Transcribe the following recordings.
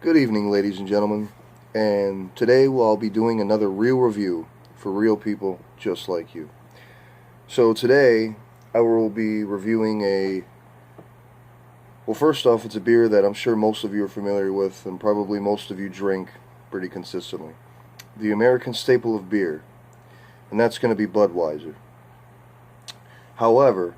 Good evening, ladies and gentlemen, and today I'll be doing another real review for real people just like you. So today I will be reviewing well, first off, it's a beer that I'm sure most of you are familiar with and probably most of you drink pretty consistently. The American staple of beer, and that's going to be Budweiser. However,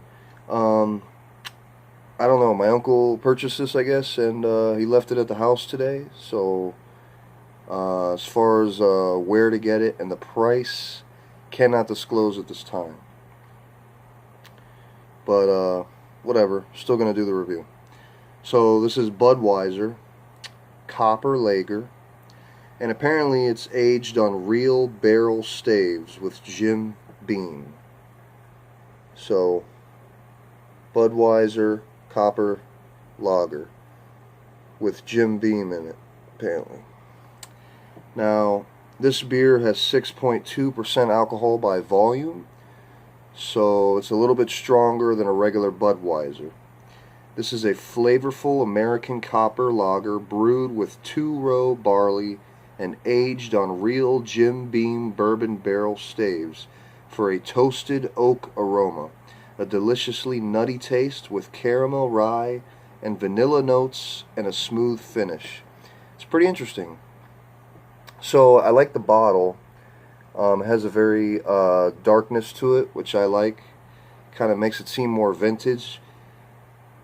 I don't know, my uncle purchased this, I guess, and he left it at the house today, so as far as where to get it and the price, cannot disclose at this time. But whatever, still going to do the review. So this is Budweiser Copper Lager, and apparently it's aged on real barrel staves with Jim Beam. So Budweiser Copper Lager with Jim Beam in it, apparently. Now, this beer has 6.2% alcohol by volume, so it's a little bit stronger than a regular Budweiser. This is a flavorful American copper lager brewed with two-row barley and aged on real Jim Beam bourbon barrel staves for a toasted oak aroma, a deliciously nutty taste with caramel, rye, and vanilla notes, and a smooth finish. It's pretty interesting. So I like the bottle. It has a very darkness to it, which I like. Kind of makes it seem more vintage,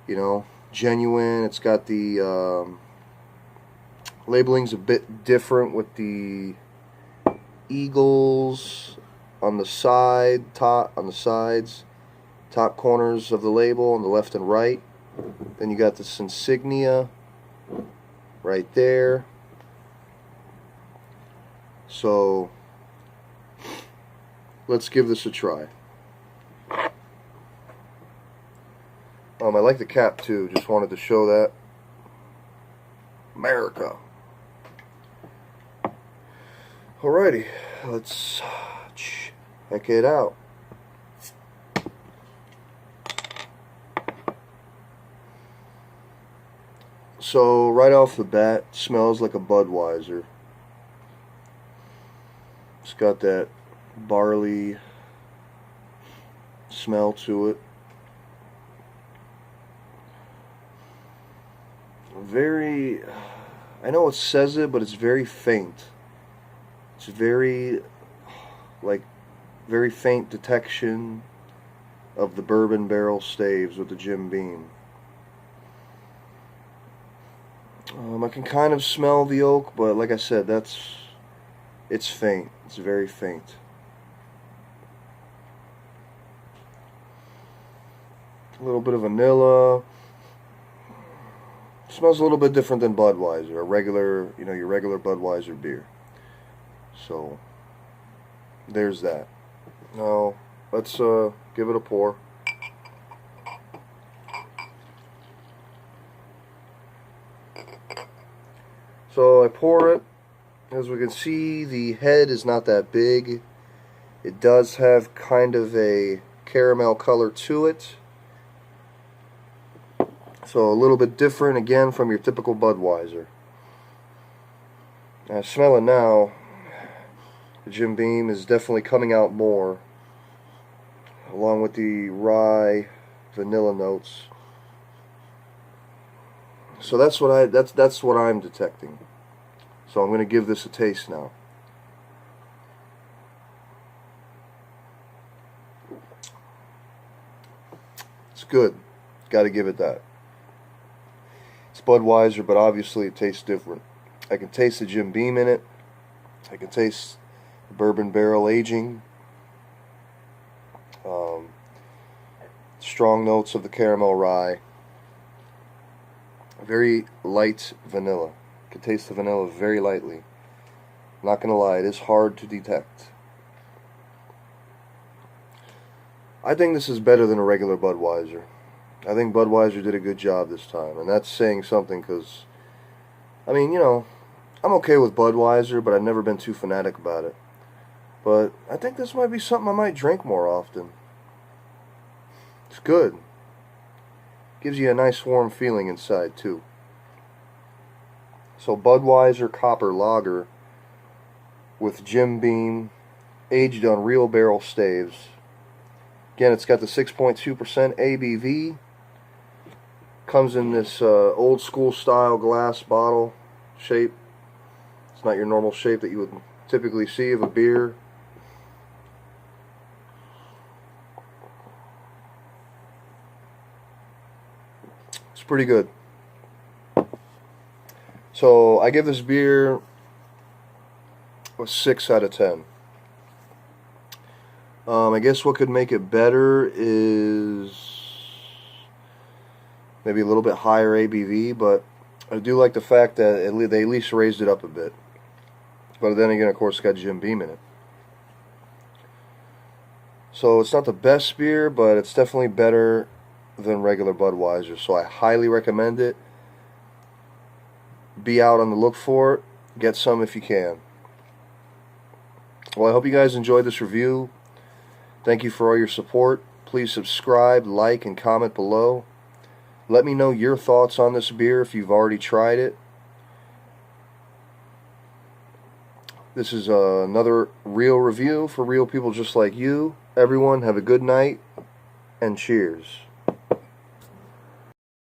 you know, genuine. It's got the labeling's a bit different with the eagles on the sides, top corners of the label on the left and right. Then you got this insignia right there. So let's give this a try. I like the cap too, just wanted to show that. America. Alrighty, let's check it out. So right off the bat, smells like a Budweiser. It's got that barley smell to it. Very, I know it says it, but it's very faint. It's very, very faint detection of the bourbon barrel staves with the Jim Beam. I can kind of smell the oak, but like I said, it's faint. It's very faint. A little bit of vanilla. Smells a little bit different than Budweiser, a regular, your regular Budweiser beer. So there's that. Now let's give it a pour. So I pour it. As we can see, the head is not that big. It does have kind of a caramel color to it. So a little bit different again from your typical Budweiser. I smell it now. The Jim Beam is definitely coming out more, along with the rye, vanilla notes. So that's what I'm detecting. So I'm going to give this a taste now. It's good. Got to give it that. It's Budweiser, but obviously it tastes different. I can taste the Jim Beam in it. I can taste the bourbon barrel aging. Strong notes of the caramel rye. Very light vanilla. I can taste the vanilla very lightly. Not gonna lie, it is hard to detect. I think this is better than a regular Budweiser. I think Budweiser did a good job this time, and that's saying something because, I mean, I'm okay with Budweiser, but I've never been too fanatic about it. But I think this might be something I might drink more often. It's good. Gives you a nice warm feeling inside too. So Budweiser Copper Lager with Jim Beam, aged on real barrel staves. Again, it's got the 6.2% ABV. Comes in this old school style glass bottle shape. It's not your normal shape that you would typically see of a beer. It's pretty good. So I give this beer a 6 out of 10. I guess what could make it better is maybe a little bit higher ABV, but I do like the fact that they at least raised it up a bit. But then again, of course, it's got Jim Beam in it. So it's not the best beer, but it's definitely better than regular Budweiser. So I highly recommend it. Be out on the look for it. Get some if you can. Well, I hope you guys enjoyed this review. Thank you for all your support. Please subscribe, like, and comment below. Let me know your thoughts on this beer if you've already tried it. This is another real review for real people just like you. Everyone, have a good night, and cheers.